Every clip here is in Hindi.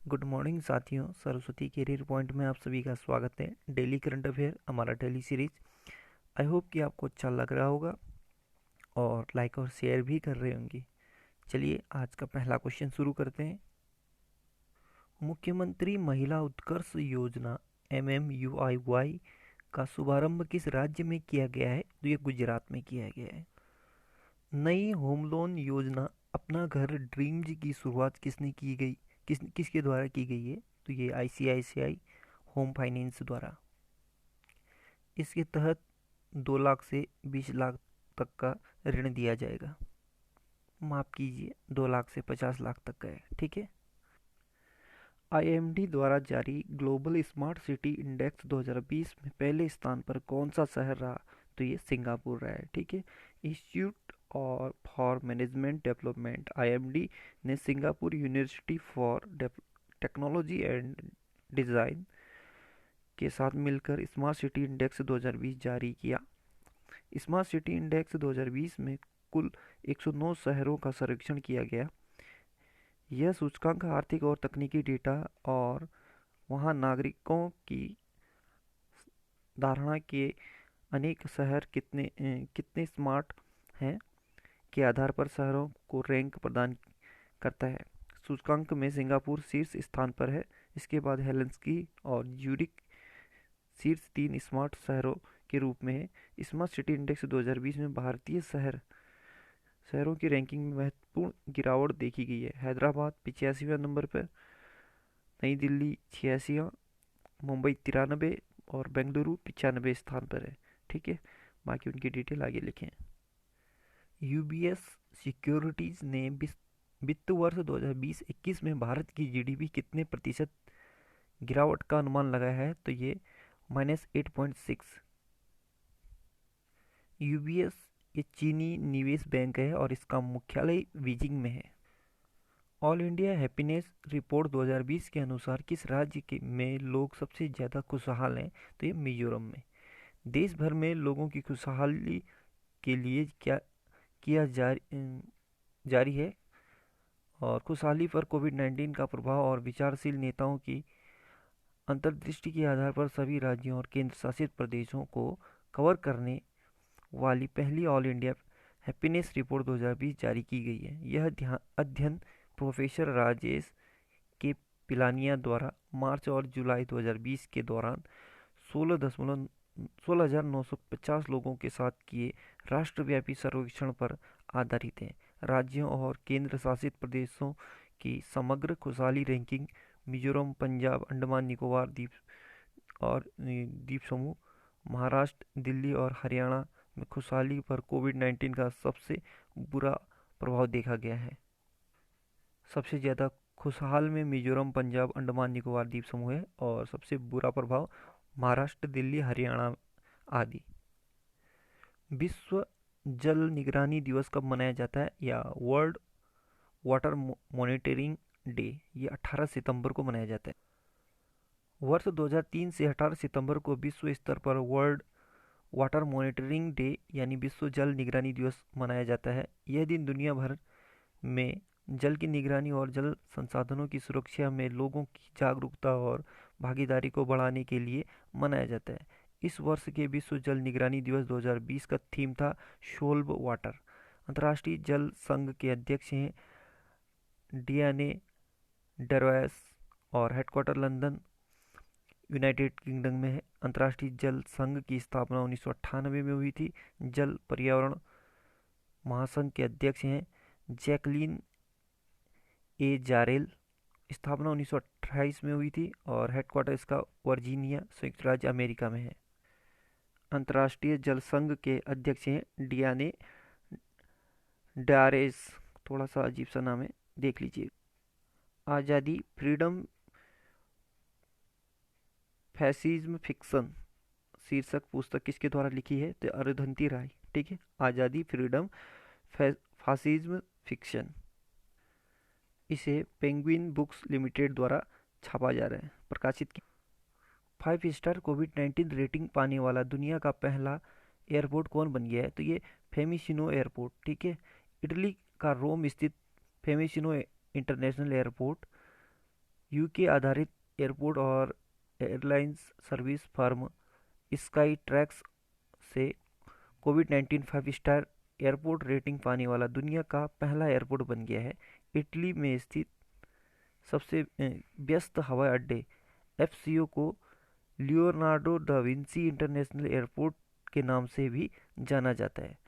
गुड मॉर्निंग साथियों, सरस्वती कैरियर पॉइंट में आप सभी का स्वागत है। डेली करंट अफेयर हमारा डेली सीरीज। आई होप कि आपको अच्छा लग रहा होगा और लाइक और शेयर भी कर रहे होंगे। चलिए आज का पहला क्वेश्चन शुरू करते हैं। मुख्यमंत्री महिला उत्कर्ष योजना MMUIY का शुभारंभ किस राज्य में किया गया है? तो ये गुजरात में किया गया है। नई होम लोन योजना अपना घर ड्रीम्स की शुरुआत किसने की गई, किसके द्वारा की गई है? तो ये ICICI होम फाइनेंस द्वारा। इसके तहत 2 लाख से 20 लाख तक का ऋण दिया जाएगा। माफ कीजिए, 2 लाख से 50 लाख तक का है। ठीक है। IMD द्वारा जारी ग्लोबल स्मार्ट सिटी इंडेक्स 2020 में पहले स्थान पर कौन सा शहर रहा? तो ये सिंगापुर रहा है। ठीक है। इंस्टीट्यूट और फॉर मैनेजमेंट डेवलपमेंट IMD ने Singapore university for technology and design के साथ मिलकर स्मार्ट सिटी इंडेक्स 2020 जारी किया। स्मार्ट सिटी इंडेक्स 2020 में कुल 109 शहरों का सर्वेक्षण किया गया। यह सूचकांक आर्थिक और तकनीकी डेटा और वहाँ नागरिकों की धारणा के अनेक शहर कितने स्मार्ट हैं के आधार पर शहरों को रैंक प्रदान करता है। सूचकांक में सिंगापुर शीर्ष स्थान पर है। इसके बाद हेलेंस्की और ज्यूरिख शीर्ष 3 स्मार्ट शहरों के रूप में है। स्मार्ट सिटी इंडेक्स 2020 में भारतीय शहरों की रैंकिंग में महत्वपूर्ण गिरावट देखी गई है। हैदराबाद 85वें नंबर पर, नई दिल्ली 86, मुंबई 93 और बेंगलुरु 95 स्थान पर है। ठीक है। बाकी उनकी डिटेल आगे लिखें। UBS सिक्योरिटीज ने वित्त वर्ष 2020-21 में भारत की GDP कितने प्रतिशत गिरावट का अनुमान लगाया है? तो ये -8.6। UBS ये चीनी निवेश बैंक है और इसका मुख्यालय बीजिंग में है। ऑल इंडिया हैप्पीनेस रिपोर्ट 2020 के अनुसार किस राज्य में लोग सबसे ज़्यादा खुशहाल हैं? तो ये मिजोरम में। देश भर में लोगों की खुशहाली के लिए क्या किया जारी है और खुशहाली पर कोविड-19 का प्रभाव और विचारशील नेताओं की अंतर्दृष्टि के आधार पर सभी राज्यों और केंद्र शासित प्रदेशों को कवर करने वाली पहली ऑल इंडिया हैप्पीनेस रिपोर्ट 2020 जारी की गई है। यह अध्ययन प्रोफेसर राजेश के पिलानिया द्वारा मार्च और जुलाई 2020 के दौरान 16,950 लोगों के साथ किए राष्ट्रव्यापी सर्वेक्षण पर आधारित है। राज्यों और केंद्र शासित प्रदेशों की समग्र खुशहाली रैंकिंग मिजोरम, पंजाब, अंडमान निकोबार द्वीप समूह, महाराष्ट्र, दिल्ली और हरियाणा में खुशहाली पर कोविड-19 का सबसे बुरा प्रभाव देखा गया है। सबसे ज़्यादा खुशहाल में मिजोरम, पंजाब, अंडमान निकोबार द्वीप समूह है और सबसे बुरा प्रभाव महाराष्ट्र, दिल्ली, हरियाणा आदि। विश्व जल निगरानी दिवस कब मनाया जाता है? या वर्ल्ड वाटर मॉनिटरिंग डे, ये 18 सितंबर को मनाया जाता है। वर्ष 2003 से 18 सितंबर को विश्व स्तर पर वर्ल्ड वाटर मॉनिटरिंग डे यानी विश्व जल निगरानी दिवस मनाया जाता है। यह दिन दुनिया भर में जल की निगरानी और जल संसाधनों की सुरक्षा में लोगों की जागरूकता और भागीदारी को बढ़ाने के लिए मनाया जाता है। इस वर्ष के विश्व जल निगरानी दिवस 2020 का थीम था सोल्व वाटर। अंतर्राष्ट्रीय जल संघ के अध्यक्ष हैं डियाने डरवायस और हेडक्वार्टर लंदन, यूनाइटेड किंगडम में है। अंतर्राष्ट्रीय जल संघ की स्थापना 1998 में हुई थी। जल पर्यावरण महासंघ के अध्यक्ष हैं जैकलीन जारेल। स्थापना 1928 में हुई थी और हेडक्वार्टर इसका वर्जीनिया, संयुक्त राज्य अमेरिका में है। अंतर्राष्ट्रीय जल संघ के अध्यक्ष हैं डियाने डारेस। थोड़ा सा अजीब सा नाम है, देख लीजिए। आज़ादी, फ्रीडम, फैसिज्म, फिक्शन शीर्षक पुस्तक किसके द्वारा लिखी है? तो अरुंधति राय। ठीक है। आज़ादी, फ्रीडम, फासिज्म, फिक्शन। इसे पेंगुइन बुक्स लिमिटेड द्वारा छापा जा रहा है, प्रकाशित की। 5 स्टार कोविड-19 रेटिंग पाने वाला दुनिया का पहला एयरपोर्ट कौन बन गया है? तो ये फेमिसिनो एयरपोर्ट। ठीक है। इटली का रोम स्थित फेमिसिनो इंटरनेशनल एयरपोर्ट यूके आधारित एयरपोर्ट और airlines service firm sky tracks से कोविड 19 5 स्टार एयरपोर्ट रेटिंग पाने वाला दुनिया का पहला एयरपोर्ट बन गया है। इटली में स्थित सबसे व्यस्त हवाई अड्डे एफसीओ को Leonardo da Vinci international airport के नाम से भी जाना जाता है।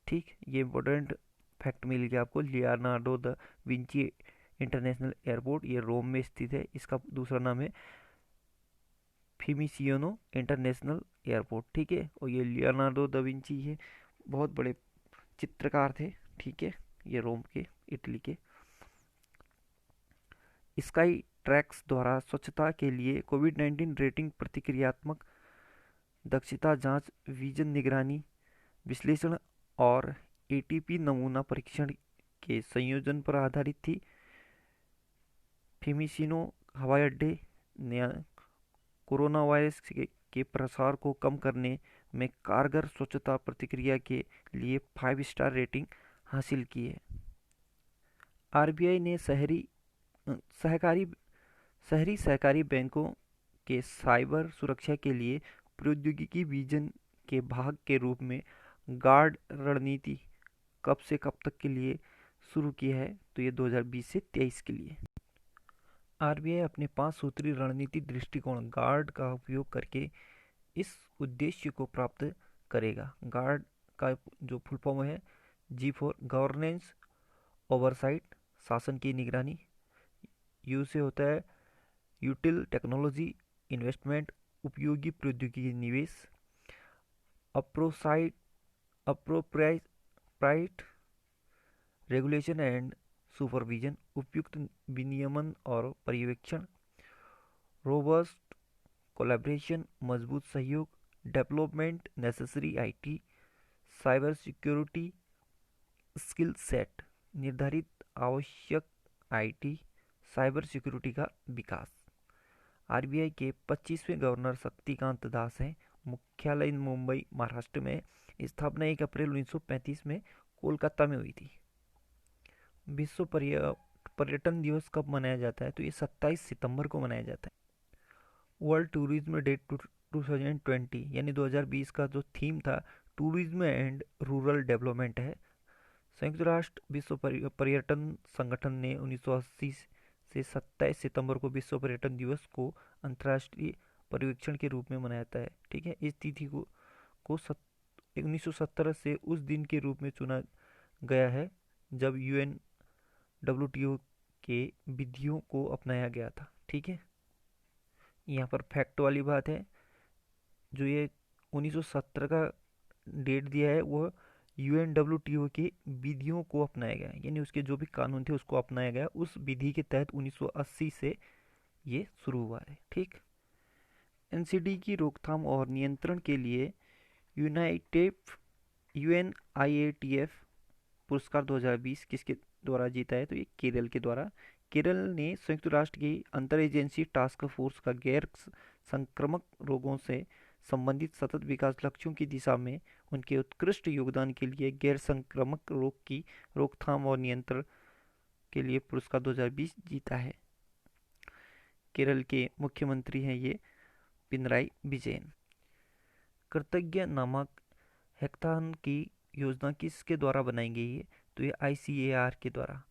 ठीक, ये इम्पोर्टेंट फैक्ट मिल गया आपको। Leonardo da Vinci international airport ये रोम में स्थित है। इसका दूसरा नाम है फिमिसियानो इंटरनेशनल एयरपोर्ट। ठीक है, और ये लियोनार्डो दा विंची ये बहुत बड़े चित्रकार थे। ठीक है, ये रोम के, इटली के। स्काई ट्रैक्स द्वारा स्वच्छता के लिए कोविड 19 रेटिंग प्रतिक्रियात्मक दक्षता जांच विजन निगरानी विश्लेषण और एटीपी नमूना परीक्षण के संयोजन पर आधारित थी। फिमिसिनो हवाई अड्डे ने कोरोना वायरस के प्रसार को कम करने में कारगर स्वच्छता प्रतिक्रिया के लिए 5 स्टार रेटिंग हासिल की है। आरबीआई ने सहकारी शहरी सहकारी बैंकों के साइबर सुरक्षा के लिए प्रौद्योगिकी विजन के भाग के रूप में गार्ड रणनीति कब से कब तक के लिए शुरू की है, तो ये 2020 से 23 के लिए। आरबीआई अपने 5 सूत्री रणनीति दृष्टिकोण गार्ड का उपयोग करके इस उद्देश्य को प्राप्त करेगा। गार्ड का जो फुल फॉर्म है जी फॉर गवर्नेंस ओवरसाइट, शासन की निगरानी। यू से होता है यूटिल टेक्नोलॉजी इन्वेस्टमेंट, उपयोगी प्रौद्योगिकी निवेश। अप्रोसाइट अप्रोप्राइट रेगुलेशन एंड सुपरविजन, उपयुक्त विनियमन और पर्यवेक्षण। रोबस्ट कोलैबोरेशन, मजबूत सहयोग। Development necessary IT, cyber security skill set, निर्धारित आवश्यक आईटी साइबर सिक्योरिटी का विकास। आरबीआई के 25वें गवर्नर शक्तिकांत दास हैं। मुख्यालय मुंबई, महाराष्ट्र में। स्थापना 1 अप्रैल 1935 में कोलकाता में हुई थी। विश्व पर्यटन दिवस कब मनाया जाता है, तो ये 27 सितंबर को मनाया जाता है। वर्ल्ड टूरिज्म डे 2020 यानी 2020 का जो थीम था टूरिज्म एंड रूरल डेवलपमेंट है। संयुक्त राष्ट्र विश्व पर्यटन संगठन ने 1980 से 27 सितंबर को विश्व पर्यटन दिवस को अंतर्राष्ट्रीय पर्यवेक्षण के रूप में मनाया जाता है। ठीक है, इस तिथि को 1917 से उस दिन के रूप में चुना गया है जब यूएन डब्ल्यूटीओ के विधियों को अपनाया गया था। ठीक है, यहाँ पर फैक्ट वाली बात है, जो ये 1917 का डेट दिया है वो यूएनडब्ल्यूटीओ के विधियों को अपनाया गया, यानी उसके जो भी कानून थे उसको अपनाया गया। उस विधि के तहत 1980 से ये शुरू हुआ है। ठीक, एनसीडी की रोकथाम और नियंत्रण के लिए यूनाइटेड यूएनआईएटीएफ पुरस्कार 2020 किसके द्वारा जीता है, तो ये केरल के द्वारा। केरल ने संयुक्त राष्ट्र की अंतर एजेंसी टास्क फोर्स का गैर संक्रामक रोगों से संबंधित सतत विकास लक्ष्यों की दिशा में उनके उत्कृष्ट योगदान के लिए गैर संक्रामक रोग की रोकथाम और नियंत्रण के लिए पुरस्कार 2020 जीता है। केरल के मुख्यमंत्री हैं ये पिनराई विजयन। कृतज्ञ नामक हैकाथॉन की योजना किसके द्वारा बनाई गई है, तो ये आईसीएआर के द्वारा।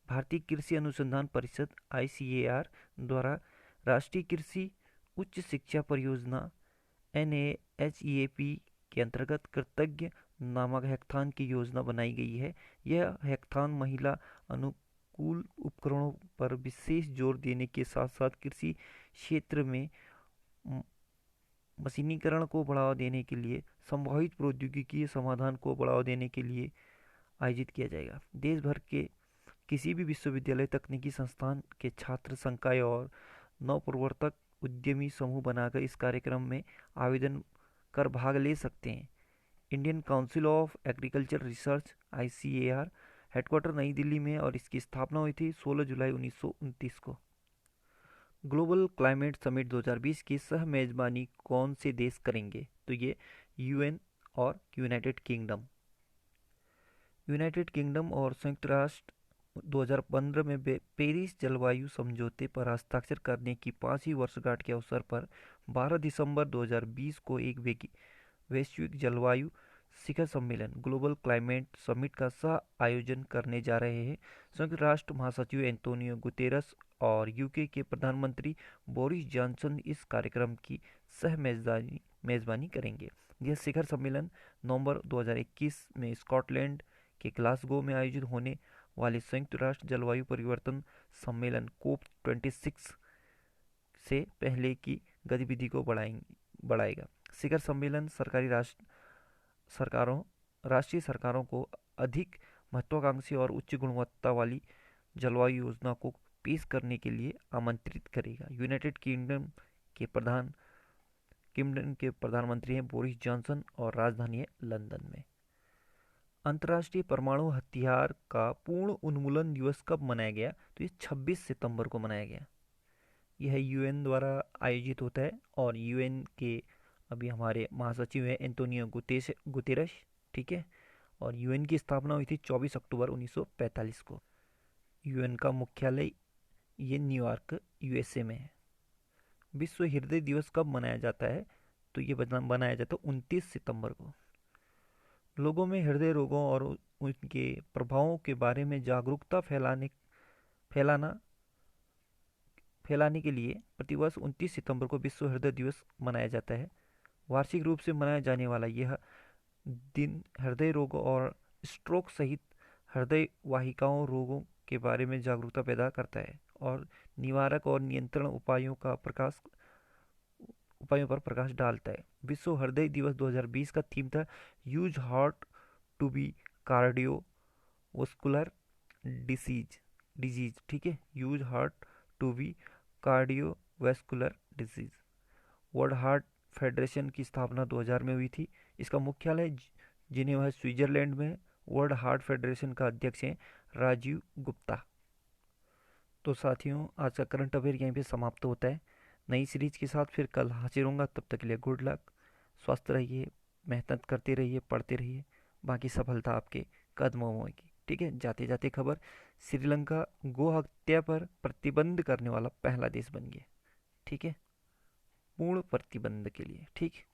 भारतीय कृषि अनुसंधान परिषद आईसीएआर द्वारा राष्ट्रीय कृषि उच्च शिक्षा परियोजना NAHEAP के अंतर्गत कृतज्ञ नामक हैकाथॉन की योजना बनाई गई है। यह हैकाथॉन महिला अनुकूल उपकरणों पर विशेष जोर देने के साथ साथ कृषि क्षेत्र में मशीनीकरण को बढ़ावा देने के लिए संभावित प्रौद्योगिकी समाधान को बढ़ावा देने के लिए आयोजित किया जाएगा। देश भर के किसी भी विश्वविद्यालय, तकनीकी संस्थान के छात्र, संकाय और नवप्रवर्तक उद्यमी समूह बनाकर इस कार्यक्रम में आवेदन कर भाग ले सकते हैं। Indian council of agriculture research ICAR headquarter नई दिल्ली में और इसकी स्थापना हुई थी 16 जुलाई 1929 को। ग्लोबल क्लाइमेट समिट 2020 की सह मेजबानी कौन से देश करेंगे, तो ये यूएन और यूनाइटेड किंगडम। यूनाइटेड किंगडम और संयुक्त राष्ट्र 2015 में पेरिस जलवायु समझौते पर हस्ताक्षर करने की 5वीं वर्षगांठ के अवसर पर 12 दिसंबर 2020 को एक वैश्विक जलवायु शिखर सम्मेलन ग्लोबल क्लाइमेट समिट का सह आयोजन करने जा रहे हैं। संयुक्त राष्ट्र महासचिव एंटोनियो गुतेरस और यूके के प्रधानमंत्री बोरिस जॉनसन इस कार्यक्रम की सह मेजबानी करेंगे। यह शिखर सम्मेलन नवंबर 2021 में स्कॉटलैंड के ग्लासगो में आयोजित होने वाले संयुक्त राष्ट्र जलवायु परिवर्तन सम्मेलन कोप 26 से पहले की गतिविधि को बढ़ाएगा। शिखर सम्मेलन सरकारों राष्ट्रीय सरकारों को अधिक महत्वाकांक्षी और उच्च गुणवत्ता वाली जलवायु योजना को पेश करने के लिए आमंत्रित करेगा। यूनाइटेड किंगडम के प्रधानमंत्री हैं बोरिस जॉनसन और राजधानी है लंदन में। अंतर्राष्ट्रीय परमाणु हथियार का पूर्ण उन्मूलन दिवस कब मनाया गया? तो ये 26 सितंबर को मनाया गया। यह यूएन द्वारा आयोजित होता है और यूएन के अभी हमारे महासचिव हैं एंटोनियो गुतेरस, ठीक है। और यूएन की स्थापना हुई थी 24 अक्टूबर 1945 को। यूएन का मुख्यालय ये न्यूयॉर्क यूएसए में है। विश्व हृदय दिवस कब मनाया जाता है? तो ये मनाया जाता है 29 सितंबर को। लोगों में हृदय रोगों और उनके प्रभावों के बारे में जागरूकता फैलाने के लिए प्रतिवर्ष 29 सितंबर को विश्व हृदय दिवस मनाया जाता है। वार्षिक रूप से मनाया जाने वाला यह दिन हृदय रोगों और स्ट्रोक सहित हृदय वाहिकाओं रोगों के बारे में जागरूकता पैदा करता है और निवारक और नियंत्रण उपायों पर प्रकाश डालता है। विश्व हृदय दिवस 2020 का थीम था use heart to be cardiovascular disease, ठीक है। Use heart to be cardiovascular disease. World heart federation की स्थापना 2000 में हुई थी। इसका मुख्यालय जिनेवा स्विट्जरलैंड में। वर्ल्ड हार्ट फेडरेशन का अध्यक्ष है राजीव गुप्ता। तो साथियों, आज का करंट अफेयर यहीं पे समाप्त होता है। नई सीरीज के साथ फिर कल हाजिर होऊंगा। तब तक के लिए गुड लक, स्वस्थ रहिए, मेहनत करते रहिए, पढ़ते रहिए। बाकी सफलता आपके कदमों में होगी, ठीक है। जाते जाते खबर, श्रीलंका गो हत्या पर प्रतिबंध करने वाला पहला देश बन गया, ठीक है, पूर्ण प्रतिबंध के लिए, ठीक।